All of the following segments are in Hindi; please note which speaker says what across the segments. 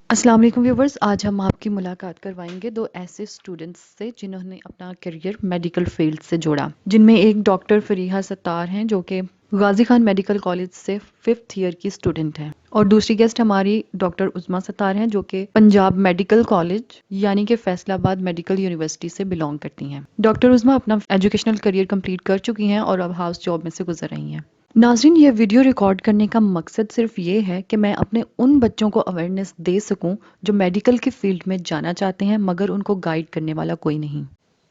Speaker 1: अस्सलाम वालेकुम व्यूवर्स, आज हम आपकी मुलाकात करवाएंगे दो ऐसे स्टूडेंट्स से जिन्होंने अपना करियर मेडिकल फील्ड से जोड़ा। जिनमें एक डॉक्टर फरीहा सत्तार हैं जो कि गाजी खान मेडिकल कॉलेज से 5th ईयर की स्टूडेंट हैं, और दूसरी गेस्ट हमारी डॉक्टर उज़मा सत्तार हैं जो कि पंजाब मेडिकल कॉलेज यानी कि फैसलाबाद मेडिकल यूनिवर्सिटी से बिलोंग करती हैं। डॉक्टर उज़मा अपना एजुकेशनल करियर कंप्लीट कर चुकी हैं और अब हाउस जॉब में से गुजर रही हैं। नाज़रीन, ये वीडियो रिकॉर्ड करने का मकसद सिर्फ ये है कि मैं अपने उन बच्चों को अवेयरनेस दे सकूं जो मेडिकल की फील्ड में जाना चाहते हैं मगर उनको गाइड करने वाला कोई नहीं।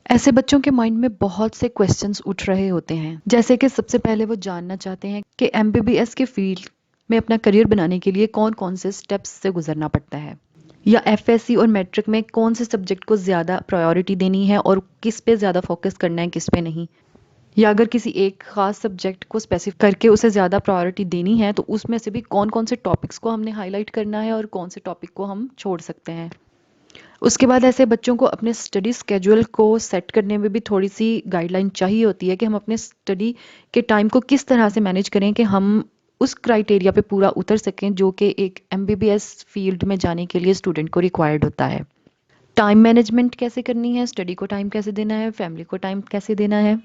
Speaker 1: ऐसे बच्चों के माइंड में बहुत से क्वेश्चंस उठ रहे होते हैं, जैसे कि सबसे पहले वो जानना चाहते हैं कि एमबीबीएस के फील्ड में अपना करियर बनाने के लिए कौन कौन से स्टेप्स से गुजरना पड़ता है, या एफएससी और मैट्रिक में कौन से सब्जेक्ट को ज़्यादा प्रायोरिटी देनी है और किस पे ज़्यादा फोकस करना है, किस पे नहीं, या अगर किसी एक खास सब्जेक्ट को स्पेसिफिक करके उसे ज़्यादा प्रायोरिटी देनी है तो उसमें से भी कौन कौन से टॉपिक्स को हमने हाईलाइट करना है और कौन से टॉपिक को हम छोड़ सकते हैं। उसके बाद ऐसे बच्चों को अपने स्टडी स्केड्यूल को सेट करने में भी थोड़ी सी गाइडलाइन चाहिए होती है कि हम अपने स्टडी के टाइम को किस तरह से मैनेज करें कि हम उस क्राइटेरिया पे पूरा उतर सकें जो कि एक एमबीबीएस फील्ड में जाने के लिए स्टूडेंट को रिक्वायर्ड होता है। टाइम मैनेजमेंट कैसे करनी है, स्टडी को टाइम कैसे देना है, फैमिली को टाइम कैसे देना है,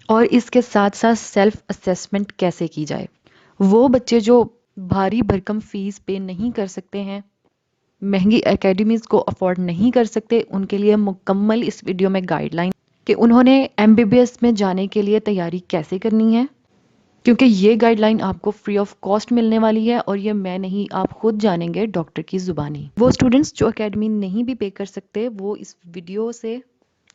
Speaker 1: और इसके साथ साथ सेल्फ असेसमेंट कैसे की जाए। वो बच्चे जो भारी भरकम फीस पे नहीं कर सकते हैं, महंगी एकेडमीज को अफोर्ड नहीं कर सकते, उनके लिए मुकम्मल इस वीडियो में गाइडलाइन कि उन्होंने एमबीबीएस में जाने के लिए तैयारी कैसे करनी है, क्योंकि ये गाइडलाइन आपको फ्री ऑफ कॉस्ट मिलने वाली है और ये मैं नहीं, आप खुद जानेंगे डॉक्टर की जुबानी। वो स्टूडेंट्स जो एकेडमी नहीं भी पे कर सकते वो इस वीडियो से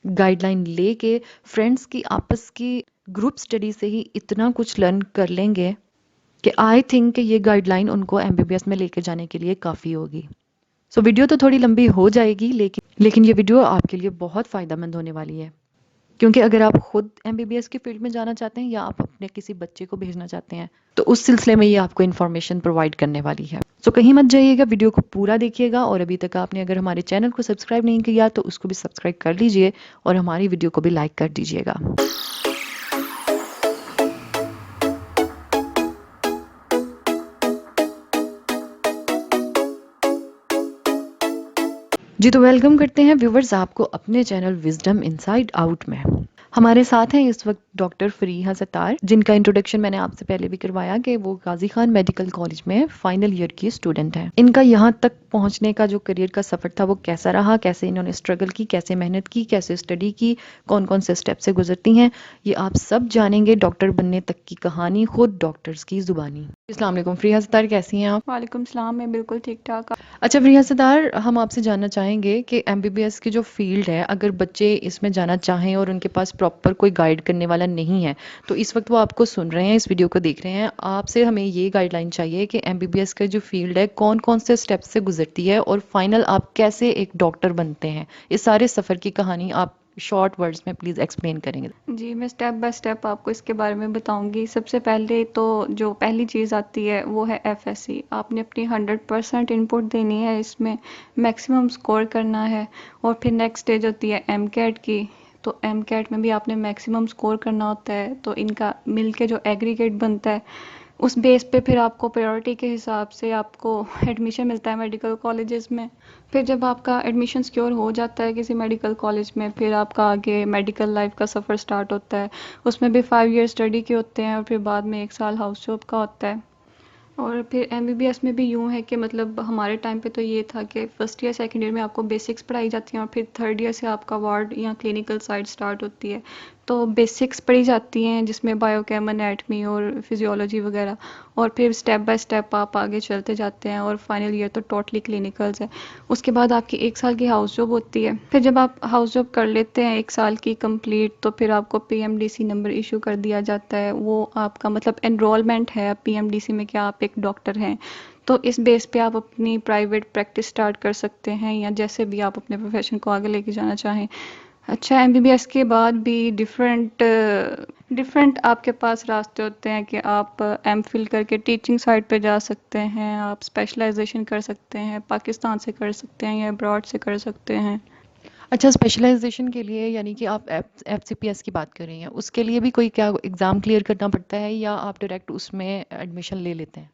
Speaker 1: गाइडलाइन लेके फ्रेंड्स की आपस की ग्रुप स्टडी से ही इतना कुछ लर्न कर लेंगे कि आई थिंक कि ये गाइडलाइन उनको एमबीबीएस में लेके जाने के लिए काफ़ी होगी। सो वीडियो तो थोड़ी लंबी हो जाएगी, लेकिन ये वीडियो आपके लिए बहुत फ़ायदेमंद होने वाली है, क्योंकि अगर आप खुद एमबीबीएस की फील्ड में जाना चाहते हैं या आप अपने किसी बच्चे को भेजना चाहते हैं तो उस सिलसिले में ये आपको इन्फॉर्मेशन प्रोवाइड करने वाली है। सो कहीं मत जाइएगा, वीडियो को पूरा देखिएगा, और अभी तक आपने अगर हमारे चैनल को सब्सक्राइब नहीं किया तो उसको भी सब्सक्राइब कर लीजिए और हमारी वीडियो को भी लाइक कर दीजिएगा। जी तो वेलकम करते हैं व्यूवर्स आपको अपने चैनल विजडम इनसाइड आउट में। हमारे साथ हैं इस वक्त डॉक्टर फरीहा सत्तार, जिनका इंट्रोडक्शन मैंने आपसे पहले भी करवाया कि वो गाजी खान मेडिकल कॉलेज में फाइनल ईयर की स्टूडेंट हैं। इनका यहाँ तक पहुँचने का जो करियर का सफ़र था वो कैसा रहा, कैसे इन्होंने स्ट्रगल की, कैसे मेहनत की, कैसे स्टडी की, कौन कौन से स्टेप से गुजरती हैं, ये आप सब जानेंगे डॉक्टर बनने तक की कहानी खुद डॉक्टर्स की जुबानी। अस्सलाम वालेकुम फरीहा सत्तार, कैसी हैं आप?
Speaker 2: वालेकुम सलाम। मैं बिल्कुल ठीक ठाक।
Speaker 1: अच्छा फरीहा सत्तार, हम आपसे जानना चाहेंगे कि एमबीबीएस की जो फील्ड है, अगर बच्चे इसमें जाना चाहें और उनके पास प्रॉपर कोई गाइड करने वाला नहीं है, तो इस वक्त वो आपको सुन रहे हैं, इस वीडियो को देख रहे हैं, आपसे हमें ये गाइडलाइन चाहिए कि एमबीबीएस का जो फील्ड है कौन कौन से स्टेप से गुजरती है और फाइनल आप कैसे एक डॉक्टर बनते हैं। इस सारे सफ़र की कहानी आप शॉर्ट वर्ड्स में प्लीज़ एक्सप्लेन करेंगे।
Speaker 2: जी, मैं स्टेप बाय स्टेप आपको इसके बारे में बताऊंगी। सबसे पहले तो जो पहली चीज़ आती है वो है एफएससी। आपने अपनी 100% इनपुट देनी है, इसमें मैक्सिमम स्कोर करना है। और फिर नेक्स्ट स्टेज होती है एमकैट की। तो एमकैट में भी आपने मैक्सिमम स्कोर करना होता है, तो इनका मिल के जो एग्रीगेट बनता है उस बेस पे फिर आपको प्रायोरिटी के हिसाब से आपको एडमिशन मिलता है मेडिकल कॉलेजेस में। फिर जब आपका एडमिशन सिक्योर हो जाता है किसी मेडिकल कॉलेज में, फिर आपका आगे मेडिकल लाइफ का सफ़र स्टार्ट होता है। उसमें भी 5 ईयर स्टडी के होते हैं और फिर बाद में 1 साल हाउस जॉब का होता है। और फिर एमबीबीएस में भी यूँ है कि मतलब हमारे टाइम पे तो ये था कि फर्स्ट ईयर सेकंड ईयर में आपको बेसिक्स पढ़ाई जाती हैं और फिर थर्ड ईयर से आपका वार्ड या क्लिनिकल साइड स्टार्ट होती है। तो बेसिक्स पढ़ी जाती हैं जिसमें बायोकेम, एनाटमी और फिजियोलॉजी वगैरह। और फिर स्टेप बाय स्टेप आप आगे चलते जाते हैं और फाइनल ईयर तो टोटली क्लिनिकल्स है। उसके बाद आपकी 1 साल की हाउस जॉब होती है। फिर जब आप हाउस जॉब कर लेते हैं 1 साल की कंप्लीट, तो फिर आपको पीएमडीसी नंबर इशू कर दिया जाता है। वो आपका मतलब एनरोलमेंट है पीएमडीसी में कि आप एक डॉक्टर हैं। तो इस बेस पे आप अपनी प्राइवेट प्रैक्टिस स्टार्ट कर सकते हैं या जैसे भी आप अपने प्रोफेशन को आगे लेके जाना चाहें। अच्छा, एमबीबीएस के बाद भी डिफरेंट डिफरेंट आपके पास रास्ते होते हैं कि आप एमफिल करके टीचिंग साइड पे जा सकते हैं, आप स्पेशलाइजेशन कर सकते हैं, पाकिस्तान से कर सकते हैं या अब्रॉड से कर सकते हैं।
Speaker 1: अच्छा, स्पेशलाइजेशन के लिए यानी कि आप एफसीपीएस की बात कर रही हैं, उसके लिए भी कोई क्या एग्ज़ाम क्लियर करना पड़ता है या आप डायरेक्ट उसमें एडमिशन ले लेते हैं?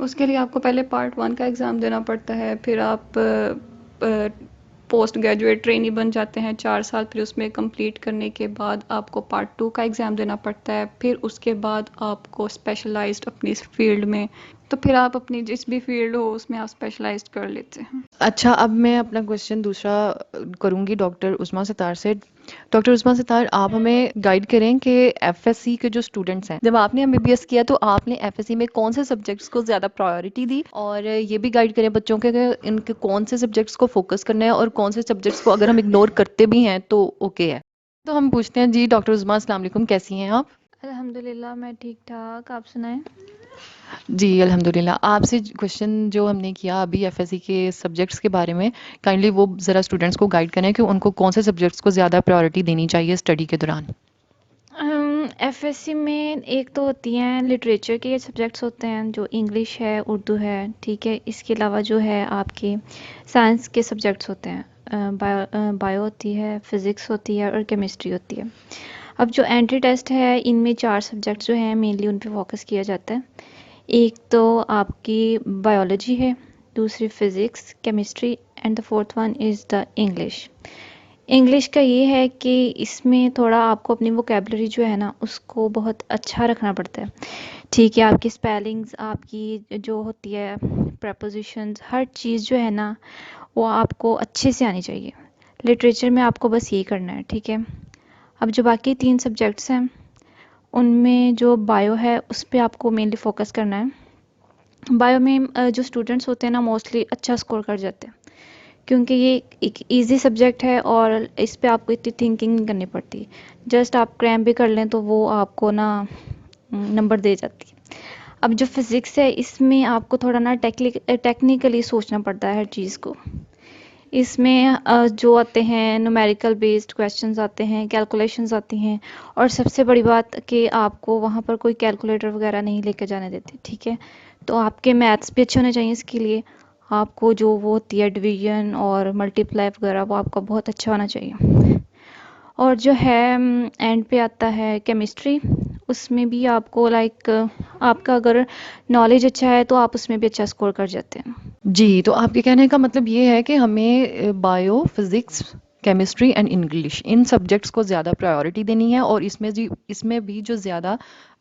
Speaker 2: उसके लिए आपको पहले पार्ट 1 का एग्ज़ाम देना पड़ता है, फिर आप पोस्ट ग्रेजुएट ट्रेनी बन जाते हैं 4 साल, फिर उसमें कंप्लीट करने के बाद आपको पार्ट 2 का एग्ज़ाम देना पड़ता है, फिर उसके बाद आपको स्पेशलाइज्ड अपनी इस फील्ड में, तो फिर आप अपनी जिस भी फील्ड हो उसमें आप स्पेशलाइज्ड कर लेते हैं।
Speaker 1: अच्छा, अब मैं अपना क्वेश्चन दूसरा करूँगी डॉक्टर उस्मा सितार से। डॉक्टर उस्मा सितार, आप हमें गाइड करें कि एफएससी के जो स्टूडेंट्स हैं, जब आपने एमबीबीएस किया तो आपने एफएससी में कौन से सब्जेक्ट्स को ज़्यादा प्रायोरिटी दी, और ये भी गाइड करें बच्चों के कि इनके कौन से सब्जेक्ट्स को फोकस करना है और कौन से सब्जेक्ट्स को अगर हम इग्नोर करते भी हैं तो ओके है। तो हम पूछते हैं जी, डॉक्टर उस्मा, अस्सलाम वालेकुम, कैसी हैं आप?
Speaker 3: अल्हम्दुलिल्लाह मैं ठीक ठाक। आप सुनाएं।
Speaker 1: जी, अल्हम्दुलिल्लाह। आपसे क्वेश्चन जो हमने किया अभी एफएससी के सब्जेक्ट्स के बारे में, काइंडली वो ज़रा स्टूडेंट्स को गाइड करें कि उनको कौन से सब्जेक्ट्स को ज़्यादा प्रायोरिटी देनी चाहिए स्टडी के दौरान।
Speaker 3: एफएससी में एक तो होती हैं लिटरेचर के सब्जेक्ट्स होते हैं जो इंग्लिश है, उर्दू है, ठीक है। इसके अलावा जो है आपके साइंस के सब्जेक्ट्स होते हैं, बायो होती है, फिज़िक्स होती है और केमिस्ट्री होती है। अब जो एंट्री टेस्ट है इनमें 4 सब्जेक्ट्स जो हैं मेनली उन पे फोकस किया जाता है। एक तो आपकी बायोलॉजी है, दूसरी physics, chemistry and the fourth one is the English. English का ये है कि इसमें थोड़ा आपको अपनी वोकेबलरी जो है ना उसको बहुत अच्छा रखना पड़ता है, ठीक है। आपकी स्पेलिंग्स, आपकी जो होती है प्रपोजिशंस, हर चीज़ जो है ना वो आपको अच्छे से आनी चाहिए। लिटरेचर में आपको बस यही करना है, ठीक है। अब जो बाकी 3 सब्जेक्ट्स हैं उनमें जो बायो है उस पे आपको मेनली फोकस करना है। बायो में जो स्टूडेंट्स होते हैं ना मोस्टली अच्छा स्कोर कर जाते हैं, क्योंकि ये एक इजी सब्जेक्ट है और इस पे आपको इतनी थिंकिंग नहीं करनी पड़ती। जस्ट आप क्रैम भी कर लें तो वो आपको ना नंबर दे जाती है। अब जो फिज़िक्स है इसमें आपको थोड़ा ना टेक्निकली सोचना पड़ता है हर चीज़ को। इसमें जो आते हैं न्यूमेरिकल बेस्ड क्वेश्चंस आते हैं, कैलकुलेशंस आती हैं, और सबसे बड़ी बात कि आपको वहाँ पर कोई कैलकुलेटर वगैरह नहीं लेके जाने देते, ठीक है। तो आपके मैथ्स भी अच्छे होने चाहिए इसके लिए। आपको जो वो होती है डिवीजन और मल्टीप्लाई वगैरह वो आपका बहुत अच्छा होना चाहिए। और जो है एंड पे आता है केमिस्ट्री। उसमें भी आपको लाइक आपका अगर नॉलेज अच्छा है तो आप उसमें भी अच्छा स्कोर कर जाते हैं।
Speaker 1: जी, तो आपके कहने का मतलब ये है कि हमें bio, physics, chemistry and English, in subjects को ज़्यादा प्रायोरिटी देनी है, और इसमें भी जो ज़्यादा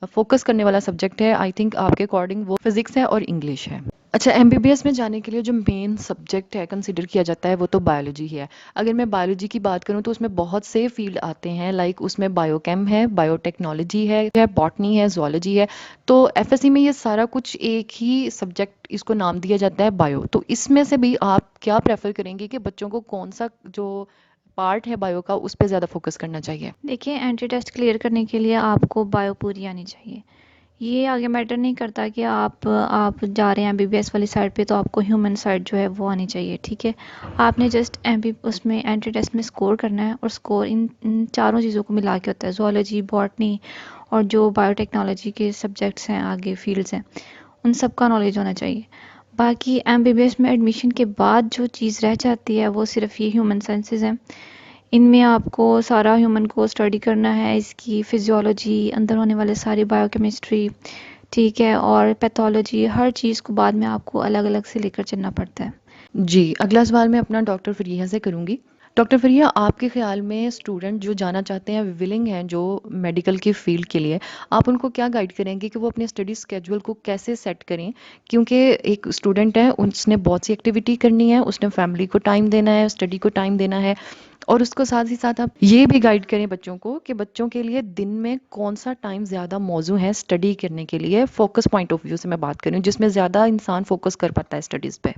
Speaker 1: फोकस करने वाला सब्जेक्ट है, आई थिंक आपके अकॉर्डिंग वो फिज़िक्स है और इंग्लिश है। अच्छा, एमबीबीएस में जाने के लिए जो मेन सब्जेक्ट है कंसीडर किया जाता है वो तो बायोलॉजी ही है। अगर मैं बायोलॉजी की बात करूँ तो उसमें बहुत से फील्ड आते हैं, लाइक उसमें बायोकेम है, बायोटेक्नोलॉजी है, बॉटनी है, ज़ूलॉजी है। तो एफएससी में ये सारा कुछ एक ही सब्जेक्ट इसको नाम दिया जाता है, बायो। तो इसमें से भी आप क्या प्रेफर करेंगे कि बच्चों को कौन सा जो पार्ट है बायो का उस पर ज़्यादा फोकस करना चाहिए?
Speaker 3: देखिए, एंट्री टेस्ट क्लियर करने के लिए आपको बायो पूरी आनी चाहिए। ये आगे मैटर नहीं करता कि आप जा रहे हैं एमबीबीएस वाली साइड पे तो आपको ह्यूमन साइड जो है वो आनी चाहिए, ठीक है। आपने जस्ट एमबी उसमें एंट्री टेस्ट में स्कोर करना है, और स्कोर इन चारों चीज़ों को मिला के होता है, जूलॉजी, बॉटनी और जो बायोटेक्नोलॉजी के सब्जेक्ट्स हैं, आगे फील्ड्स हैं, उन सब का नॉलेज होना चाहिए। बाकी एमबीबीएस में एडमिशन के बाद जो चीज़ रह जाती है वो सिर्फ ये ह्यूमन साइंसेज हैं। इनमें आपको सारा ह्यूमन को स्टडी करना है, इसकी फिजियोलॉजी, अंदर होने वाले सारी बायोकेमिस्ट्री, ठीक है, और पैथोलॉजी, हर चीज़ को बाद में आपको अलग अलग से लेकर चलना पड़ता है।
Speaker 1: जी, अगला सवाल मैं अपना डॉक्टर फरीहा से करूँगी। डॉक्टर फरीहा, आपके ख़्याल में स्टूडेंट जो जाना चाहते हैं, विलिंग हैं जो मेडिकल की फ़ील्ड के लिए, आप उनको क्या गाइड करेंगे कि वो अपने स्टडी स्केड्यूल को कैसे सेट करें? क्योंकि एक स्टूडेंट है, उसने बहुत सी एक्टिविटी करनी है, उसने फैमिली को टाइम देना है, स्टडी को टाइम देना है, और उसको साथ ही साथ आप ये भी गाइड करें बच्चों को कि बच्चों के लिए दिन में कौन-सा टाइम ज़्यादा मौज़ू है स्टडी करने के लिए, फ़ोकस पॉइंट ऑफ व्यू से मैं बात कर रही हूँ, जिसमें ज़्यादा इंसान फ़ोकस कर पाता है स्टडीज़ पे।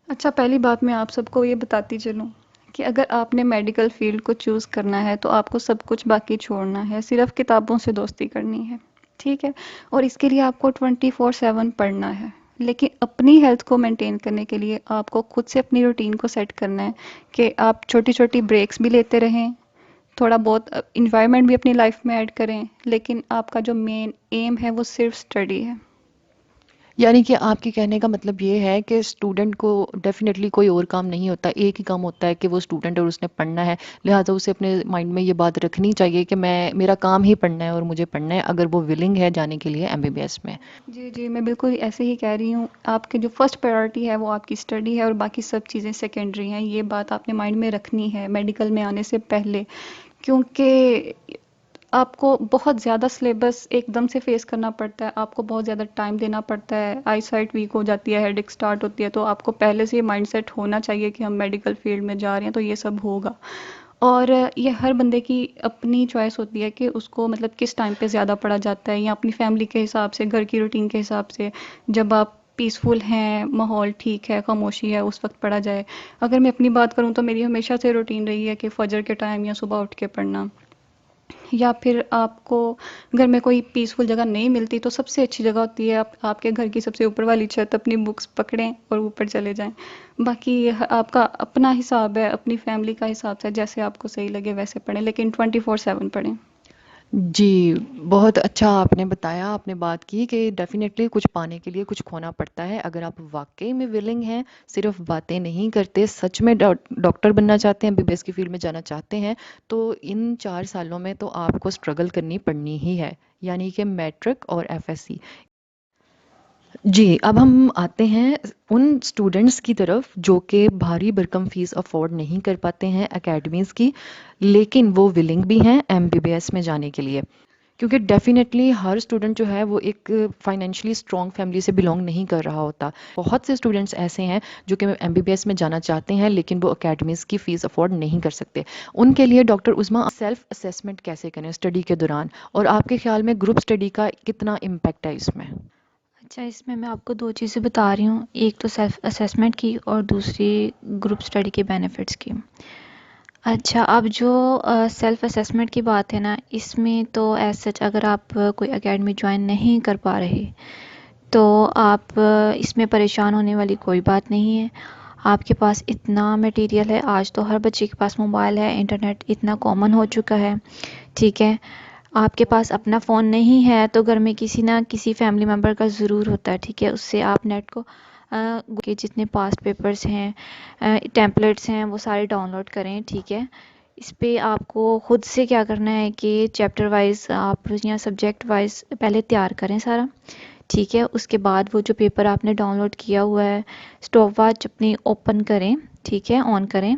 Speaker 2: अच्छा, पहली बात मैं आप सबको ये बताती चलूँ कि अगर आपने मेडिकल फील्ड को चूज़ करना है तो आपको सब कुछ बाकी छोड़ना है, सिर्फ किताबों से दोस्ती करनी है, ठीक है। और इसके लिए आपको 24/7 पढ़ना है, लेकिन अपनी हेल्थ को मेंटेन करने के लिए आपको खुद से अपनी रूटीन को सेट करना है कि आप छोटी छोटी ब्रेक्स भी लेते रहें, थोड़ा बहुत इन्वायरमेंट भी अपनी लाइफ में ऐड करें, लेकिन आपका जो मेन एम है वो सिर्फ स्टडी है।
Speaker 1: यानी कि आपके कहने का मतलब ये है कि स्टूडेंट को डेफिनेटली कोई और काम नहीं होता, एक ही काम होता है कि वो स्टूडेंट और उसने पढ़ना है। लिहाजा उसे अपने माइंड में ये बात रखनी चाहिए कि मैं मेरा काम ही पढ़ना है और मुझे पढ़ना है, अगर वो विलिंग है जाने के लिए एमबीबीएस में।
Speaker 2: जी, जी, मैं बिल्कुल ऐसे ही कह रही हूँ। आपकी जो फर्स्ट प्रायोरिटी है वो आपकी स्टडी है और बाकी सब चीज़ें सेकेंडरी हैं। ये बात आपने माइंड में रखनी है मेडिकल में आने से पहले, क्योंकि आपको बहुत ज़्यादा सिलेबस एकदम से फेस करना पड़ता है, आपको बहुत ज़्यादा टाइम देना पड़ता है, आई साइट वीक हो जाती है, हेडेक स्टार्ट होती है, तो आपको पहले से ये माइंडसेट होना चाहिए कि हम मेडिकल फील्ड में जा रहे हैं तो ये सब होगा। और ये हर बंदे की अपनी चॉइस होती है कि उसको मतलब किस टाइम पे ज़्यादा पढ़ा जाता है, या अपनी फैमिली के हिसाब से, घर की रूटीन के हिसाब से, जब आप पीसफुल हैं, माहौल ठीक है, खामोशी है, उस वक्त पढ़ा जाए। अगर मैं अपनी बात करूँ तो मेरी हमेशा से रूटीन रही है कि फजर के टाइम या सुबह उठ के पढ़ना, या फिर आपको घर में कोई पीसफुल जगह नहीं मिलती तो सबसे अच्छी जगह होती है आप आपके घर की सबसे ऊपर वाली छत, अपनी बुक्स पकड़ें और ऊपर चले जाएं। बाकी आपका अपना हिसाब है, अपनी फैमिली का हिसाब है, जैसे आपको सही लगे वैसे पढ़ें, लेकिन 24/7 पढ़ें।
Speaker 1: जी, बहुत अच्छा आपने बताया, आपने बात की कि डेफ़िनेटली कुछ पाने के लिए कुछ खोना पड़ता है। अगर आप वाक़ई में विलिंग हैं, सिर्फ़ बातें नहीं करते, सच में डॉक्टर बनना चाहते हैं, एमबीबीएस की फ़ील्ड में जाना चाहते हैं, तो इन 4 सालों में तो आपको स्ट्रगल करनी पड़नी ही है, यानी कि मैट्रिक और एफएससी। जी, अब हम आते हैं उन स्टूडेंट्स की तरफ जो कि भारी भरकम फ़ीस अफ़ोर्ड नहीं कर पाते हैं अकेडमीज़ की, लेकिन वो विलिंग भी हैं एमबीबीएस में जाने के लिए। क्योंकि डेफ़िनेटली हर स्टूडेंट जो है वो एक फाइनेंशियली स्ट्रॉन्ग फैमिली से बिलॉन्ग नहीं कर रहा होता। बहुत से स्टूडेंट्स ऐसे हैं जो कि एमबीबीएस में जाना चाहते हैं, लेकिन वो अकेडमीज़ की फ़ीस अफ़ोर्ड नहीं कर सकते। उनके लिए डॉक्टर उस्मा सेल्फ़ असेसमेंट कैसे करें स्टडी के दौरान? और आपके ख़्याल में ग्रुप स्टडी का कितना इम्पैक्ट है इसमें?
Speaker 3: अच्छा, इसमें मैं आपको 2 चीज़ें बता रही हूँ, एक तो सेल्फ असेसमेंट की और दूसरी ग्रुप स्टडी के बेनिफिट्स की। अच्छा, अब जो सेल्फ असेसमेंट की बात है ना, इसमें तो एज़ सच अगर आप कोई एकेडमी जॉइन नहीं कर पा रहे, तो आप इसमें परेशान होने वाली कोई बात नहीं है। आपके पास इतना मटेरियल है, आज तो हर बच्चे के पास मोबाइल है, इंटरनेट इतना कॉमन हो चुका है, ठीक है? आपके पास अपना फ़ोन नहीं है तो घर में किसी ना किसी फैमिली मेम्बर का ज़रूर होता है, ठीक है? उससे आप नेट को के जितने पास्ट पेपर्स हैं, टेम्पलेट्स हैं, वो सारे डाउनलोड करें, ठीक है? इस पे आपको खुद से क्या करना है कि चैप्टर वाइज़ आप या सब्जेक्ट वाइज़ पहले तैयार करें सारा, ठीक है? उसके बाद वो जो पेपर आपने डाउनलोड किया हुआ है, स्टॉप वॉच अपनी ओपन करें, ठीक है? ऑन करें।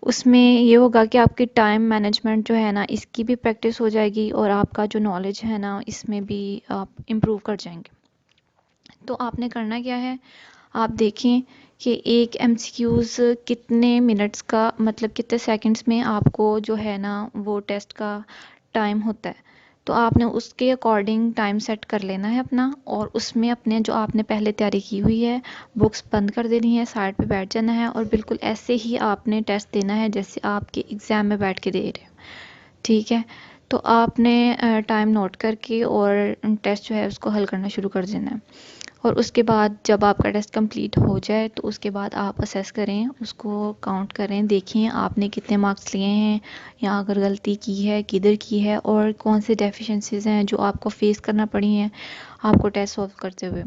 Speaker 3: उसमें ये होगा कि आपकी टाइम मैनेजमेंट जो है ना, इसकी भी प्रैक्टिस हो जाएगी और आपका जो नॉलेज है ना, इसमें भी आप इम्प्रूव कर जाएंगे। तो आपने करना क्या है, आप देखें कि एक एमसीक्यूज़ कितने मिनट्स का मतलब कितने सेकंड्स में आपको जो है ना वो टेस्ट का टाइम होता है। तो आपने उसके अकॉर्डिंग टाइम सेट कर लेना है अपना, और उसमें अपने जो आपने पहले तैयारी की हुई है बुक्स बंद कर देनी है, साइड पे बैठ जाना है और बिल्कुल ऐसे ही आपने टेस्ट देना है जैसे आपके एग्ज़ाम में बैठ के दे रहे हो, ठीक है? तो आपने टाइम नोट करके और टेस्ट जो है उसको हल करना शुरू कर देना है। और उसके बाद जब आपका टेस्ट कंप्लीट हो जाए तो उसके बाद आप असेस करें, उसको काउंट करें, देखें आपने कितने मार्क्स लिए हैं, या अगर गलती की है किधर की है और कौन से डेफिशिएंसीज हैं जो आपको फेस करना पड़ी हैं आपको टेस्ट सॉल्व करते हुए,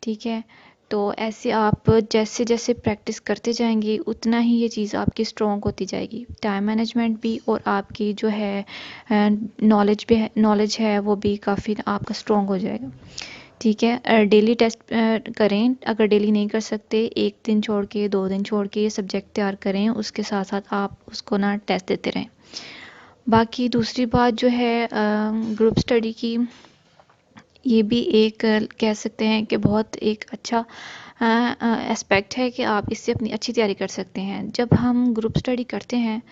Speaker 3: ठीक है? तो ऐसे आप जैसे जैसे प्रैक्टिस करते जाएंगे उतना ही ये चीज़ आपकी स्ट्रॉन्ग होती जाएगी, टाइम मैनेजमेंट भी और आपकी जो है नॉलेज है वो भी काफ़ी आपका स्ट्रॉन्ग हो जाएगा, ठीक है? डेली टेस्ट करें, अगर डेली नहीं कर सकते 1 दिन छोड़ के 2 दिन छोड़ के ये सब्जेक्ट तैयार करें, उसके साथ साथ आप उसको ना टेस्ट देते रहें। बाकी दूसरी बात जो है ग्रुप स्टडी की, ये भी एक कह सकते हैं कि बहुत एक अच्छा एस्पेक्ट है कि आप इससे अपनी अच्छी तैयारी कर सकते हैं। जब हम ग्रुप स्टडी करते हैं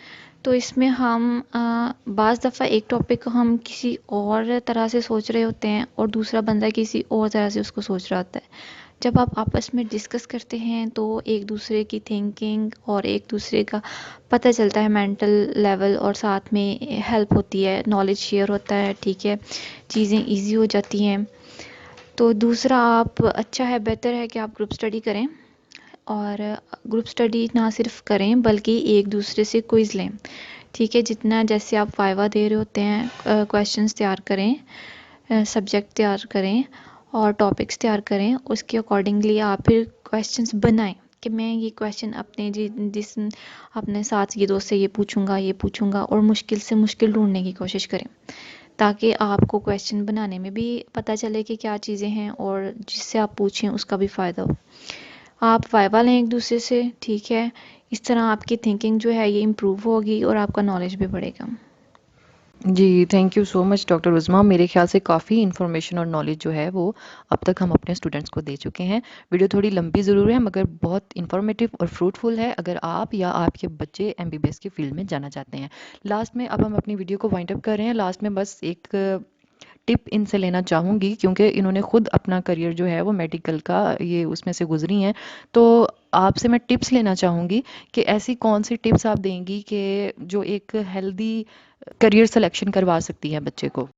Speaker 3: तो इसमें हम बाज़ दफ़ा एक टॉपिक को हम किसी और तरह से सोच रहे होते हैं और दूसरा बंदा किसी और तरह से उसको सोच रहा होता है। जब आप आपस में डिस्कस करते हैं तो एक दूसरे की थिंकिंग और एक दूसरे का पता चलता है मेंटल लेवल, और साथ में हेल्प होती है, नॉलेज शेयर होता है, ठीक है? चीज़ें इजी हो जाती हैं। तो दूसरा आप अच्छा है, बेहतर है कि आप ग्रुप स्टडी करें, और ग्रुप स्टडी ना सिर्फ करें बल्कि एक दूसरे से क्विज़ लें, ठीक है? जितना जैसे आप वाइवा दे रहे होते हैं क्वेश्चंस तैयार करें, सब्जेक्ट तैयार करें और टॉपिक्स तैयार करें। उसके अकॉर्डिंगली आप फिर क्वेश्चंस बनाएं कि मैं ये क्वेश्चन अपने जिस अपने साथ ये दोस्त से ये पूछूंगा और मुश्किल से मुश्किल ढूंढने की कोशिश करें, ताकि आपको क्वेश्चन बनाने में भी पता चले कि क्या चीज़ें हैं और जिससे आप पूछें उसका भी फ़ायदा हो। आप वाइवा लें एक दूसरे से, ठीक है। इस तरह आपकी थिंकिंग जो है ये इम्प्रूव होगी और आपका नॉलेज भी बढ़ेगा।
Speaker 1: जी, thank you so much doctor Uzma. मेरे ख़्याल से काफ़ी इन्फॉर्मेशन और नॉलेज जो है वो अब तक हम अपने स्टूडेंट्स को दे चुके हैं। वीडियो थोड़ी लंबी ज़रूर है मगर बहुत इन्फॉर्मेटिव और फ्रूटफुल है अगर आप या आपके बच्चे एमबीबीएस की फ़ील्ड में जाना चाहते हैं। लास्ट में अब हम अपनी वीडियो को वाइंड अप कर रहे हैं। लास्ट में बस एक टिप इनसे लेना चाहूँगी क्योंकि इन्होंने खुद अपना करियर जो है वो मेडिकल का ये उसमें से गुजरी हैं। तो आपसे मैं टिप्स लेना चाहूँगी कि ऐसी कौन सी टिप्स आप देंगी कि जो एक हेल्दी करियर सिलेक्शन करवा सकती है बच्चे को।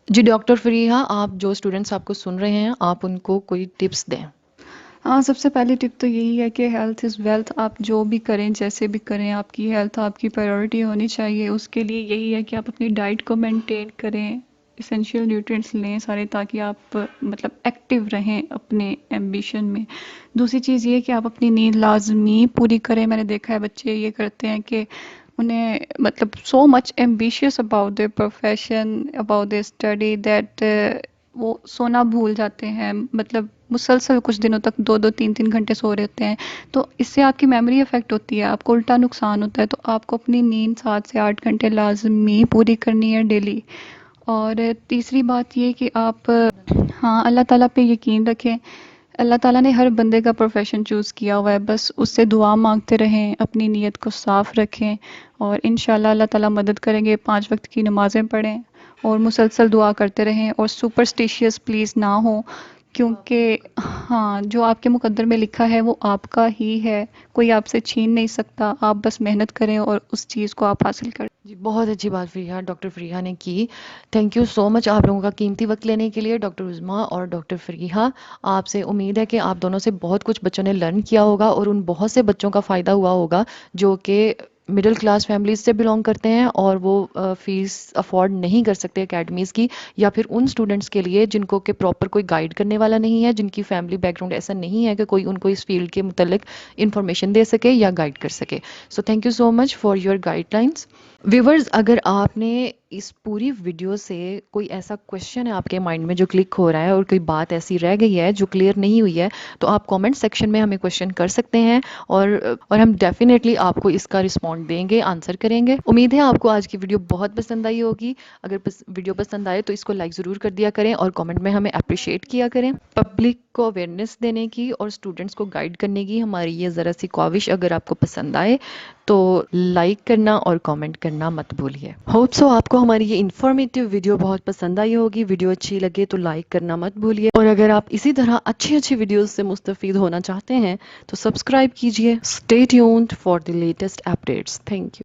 Speaker 1: जी डॉक्टर फरीहा, आप जो स्टूडेंट्स आपको सुन रहे हैं आप उनको कोई टिप्स दें।
Speaker 2: हाँ, सबसे पहली टिप तो यही है कि हेल्थ इज़ वेल्थ। आप जो भी करें, जैसे भी करें, आपकी हेल्थ आपकी प्रायोरिटी होनी चाहिए। उसके लिए यही है कि आप अपनी डाइट को मेंटेन करें, इसेंशियल न्यूट्रिएंट्स लें सारे, ताकि आप मतलब एक्टिव रहें अपने एम्बिशन में। दूसरी चीज़ ये है कि आप अपनी नींद लाजमी पूरी करें। मैंने देखा है बच्चे ये करते हैं कि उन्हें मतलब so much ambitious about their profession, about their study, that वो सोना भूल जाते हैं। मतलब मुसलसल कुछ दिनों तक 2-2 3-3 घंटे सो रहे होते हैं। तो इससे आपकी मेमोरी अफेक्ट होती है, आपको उल्टा नुकसान होता है। तो आपको अपनी नींद 7 से 8 घंटे लाजमी पूरी करनी है डेली। और तीसरी बात ये कि आप हाँ, अल्लाह ताला पे यकीन रखें। अल्लाह ताला ने हर बंदे का प्रोफेशन चूज़ किया हुआ है, बस उससे दुआ मांगते रहें, अपनी नीयत को साफ़ रखें और इंशाल्लाह अल्लाह ताला मदद करेंगे। 5 वक्त की नमाज़ें पढ़ें और मुसलसल दुआ करते रहें और सुपरस्टिशियस प्लीज़ ना हो, क्योंकि हाँ, जो आपके मुकद्दर में लिखा है वो आपका ही है, कोई आपसे छीन नहीं सकता। आप बस मेहनत करें और उस चीज़ को आप हासिल करें।
Speaker 1: जी बहुत अच्छी बात फरीहा डॉक्टर फरीहा ने की। थैंक यू सो मच आप लोगों का कीमती वक्त लेने के लिए डॉक्टर उज़्मा और डॉक्टर फरीहा। आपसे उम्मीद है कि आप दोनों से बहुत कुछ बच्चों ने लर्न किया होगा और उन बहुत से बच्चों का फ़ायदा हुआ होगा जो कि मिडिल क्लास फैमिलीज से बिलोंग करते हैं और वो फीस अफोर्ड नहीं कर सकते एकेडमीज़ की, या फिर उन स्टूडेंट्स के लिए जिनको कि प्रॉपर कोई गाइड करने वाला नहीं है, जिनकी फैमिली बैकग्राउंड ऐसा नहीं है कि कोई उनको इस फील्ड के मुतल्लिक इंफॉर्मेशन दे सके या गाइड कर सके। So thank you so much for your guidelines. Viewers, अगर आपने इस पूरी वीडियो से कोई ऐसा क्वेश्चन है आपके माइंड में जो क्लिक हो रहा है और कोई बात ऐसी रह गई है जो क्लियर नहीं हुई है, तो आप कमेंट सेक्शन में हमें क्वेश्चन कर सकते हैं और हम डेफिनेटली आपको इसका रिस्पॉन्ड देंगे, आंसर करेंगे। उम्मीद है आपको आज की वीडियो बहुत पसंद आई होगी। अगर वीडियो पसंद आए तो इसको लाइक ज़रूर कर दिया करें और कमेंट में हमें अप्रिशिएट किया करें। पब्लिक को अवेयरनेस देने की और स्टूडेंट्स को गाइड करने की हमारी ये ज़रा सी ख्वाहिश अगर आपको पसंद आए तो लाइक करना और कमेंट करना मत भूलिए। होप सो आपको हमारी ये इन्फॉर्मेटिव वीडियो बहुत पसंद आई होगी। वीडियो अच्छी लगे तो लाइक करना मत भूलिए और अगर आप इसी तरह अच्छी अच्छी वीडियोस से मुस्तफ़ीद होना चाहते हैं तो सब्सक्राइब कीजिए। Stay tuned for the latest updates. Thank you.